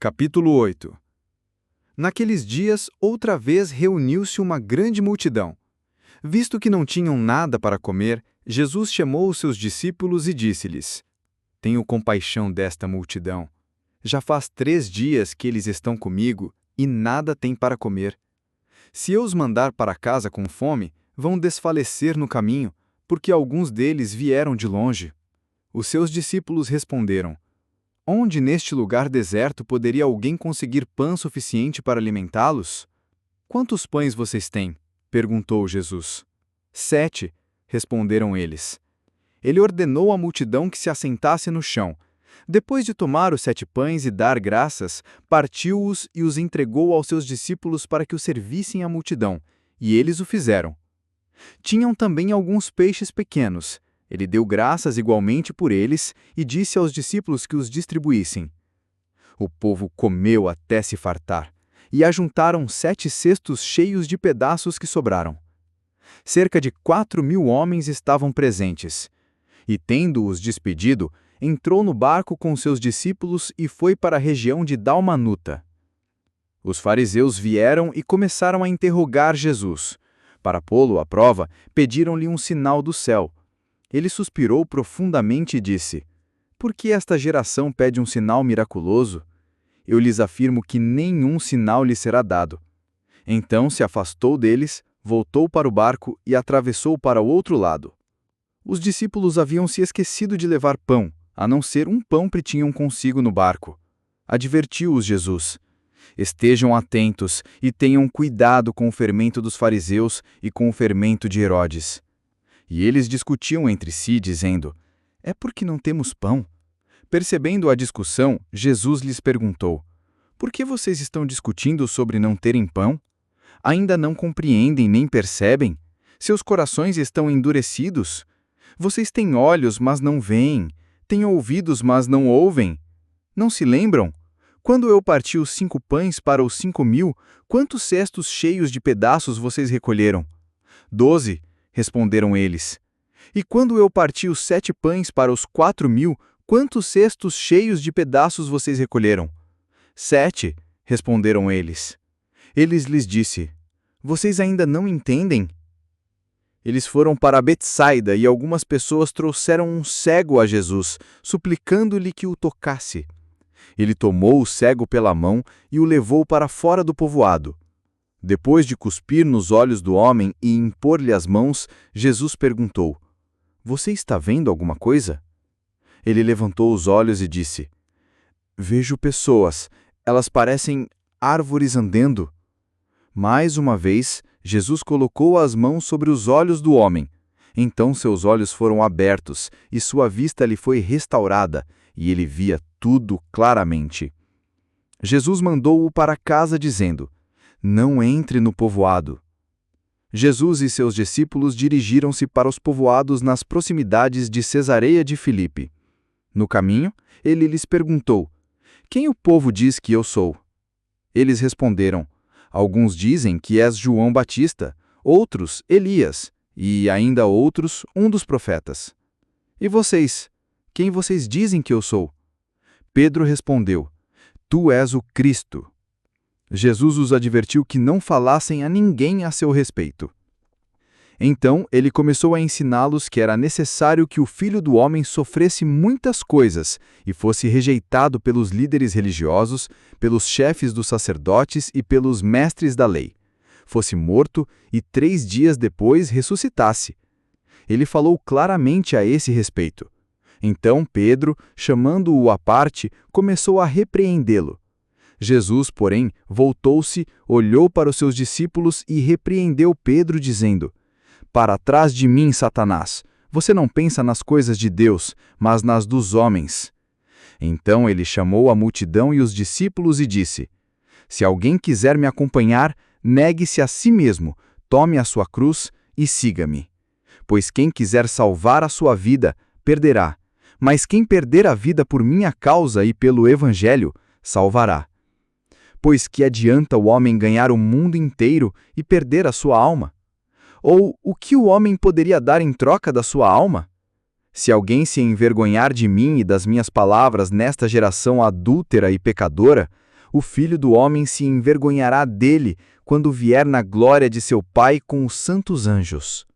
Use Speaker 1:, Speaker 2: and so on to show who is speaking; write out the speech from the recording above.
Speaker 1: Capítulo 8. Naqueles dias, outra vez reuniu-se uma grande multidão. Visto que não tinham nada para comer, Jesus chamou os seus discípulos e disse-lhes: Tenho compaixão desta multidão. Já faz 3 dias que eles estão comigo e nada têm para comer. Se eu os mandar para casa com fome, vão desfalecer no caminho, porque alguns deles vieram de longe. Os seus discípulos responderam: Onde neste lugar deserto poderia alguém conseguir pão suficiente para alimentá-los? Quantos pães vocês têm? Perguntou Jesus. 7, responderam eles. Ele ordenou à multidão que se assentasse no chão. Depois de tomar os 7 pães e dar graças, partiu-os e os entregou aos seus discípulos para que os servissem à multidão, e eles o fizeram. Tinham também alguns peixes pequenos. Ele deu graças igualmente por eles e disse aos discípulos que os distribuíssem. O povo comeu até se fartar, e ajuntaram 7 cestos cheios de pedaços que sobraram. Cerca de 4.000 homens estavam presentes. E, tendo-os despedido, entrou no barco com seus discípulos e foi para a região de Dalmanuta. Os fariseus vieram e começaram a interrogar Jesus. Para pô-lo à prova, pediram-lhe um sinal do céu. Ele suspirou profundamente e disse: Por que esta geração pede um sinal miraculoso? Eu lhes afirmo que nenhum sinal lhe será dado. Então se afastou deles, voltou para o barco e atravessou para o outro lado. Os discípulos haviam se esquecido de levar pão, a não ser um pão que tinham consigo no barco. Advertiu-os Jesus: Estejam atentos e tenham cuidado com o fermento dos fariseus e com o fermento de Herodes. E eles discutiam entre si, dizendo: É porque não temos pão? Percebendo a discussão, Jesus lhes perguntou: Por que vocês estão discutindo sobre não terem pão? Ainda não compreendem nem percebem? Seus corações estão endurecidos? Vocês têm olhos, mas não veem, têm ouvidos, mas não ouvem. Não se lembram? Quando eu parti os 5 pães para os 5.000, quantos cestos cheios de pedaços vocês recolheram? 12, responderam eles. E quando eu parti os 7 pães para os 4.000, quantos cestos cheios de pedaços vocês recolheram? 7, responderam eles. Ele lhes disse: Vocês ainda não entendem? Eles foram para Betsaida e algumas pessoas trouxeram um cego a Jesus, suplicando-lhe que o tocasse. Ele tomou o cego pela mão e o levou para fora do povoado. Depois de cuspir nos olhos do homem e impor-lhe as mãos, Jesus perguntou: Você está vendo alguma coisa? Ele levantou os olhos e disse: Vejo pessoas, elas parecem árvores andando. Mais uma vez, Jesus colocou as mãos sobre os olhos do homem. Então seus olhos foram abertos e sua vista lhe foi restaurada, e ele via tudo claramente. Jesus mandou-o para casa dizendo: Não entre no povoado. Jesus e seus discípulos dirigiram-se para os povoados nas proximidades de Cesareia de Filipe. No caminho, ele lhes perguntou: Quem o povo diz que eu sou? Eles responderam: Alguns dizem que és João Batista, outros Elias, e ainda outros um dos profetas. E vocês? Quem vocês dizem que eu sou? Pedro respondeu: Tu és o Cristo. Jesus os advertiu que não falassem a ninguém a seu respeito. Então ele começou a ensiná-los que era necessário que o Filho do Homem sofresse muitas coisas e fosse rejeitado pelos líderes religiosos, pelos chefes dos sacerdotes e pelos mestres da lei. Fosse morto e 3 dias depois ressuscitasse. Ele falou claramente a esse respeito. Então Pedro, chamando-o à parte, começou a repreendê-lo. Jesus, porém, voltou-se, olhou para os seus discípulos e repreendeu Pedro, dizendo: Para trás de mim, Satanás! Você não pensa nas coisas de Deus, mas nas dos homens. Então ele chamou a multidão e os discípulos e disse: Se alguém quiser me acompanhar, negue-se a si mesmo, tome a sua cruz e siga-me. Pois quem quiser salvar a sua vida, perderá. Mas quem perder a vida por minha causa e pelo Evangelho, salvará. Pois que adianta o homem ganhar o mundo inteiro e perder a sua alma? Ou o que o homem poderia dar em troca da sua alma? Se alguém se envergonhar de mim e das minhas palavras nesta geração adúltera e pecadora,
Speaker 2: o Filho do Homem se envergonhará dele quando vier na glória de seu Pai com os santos anjos.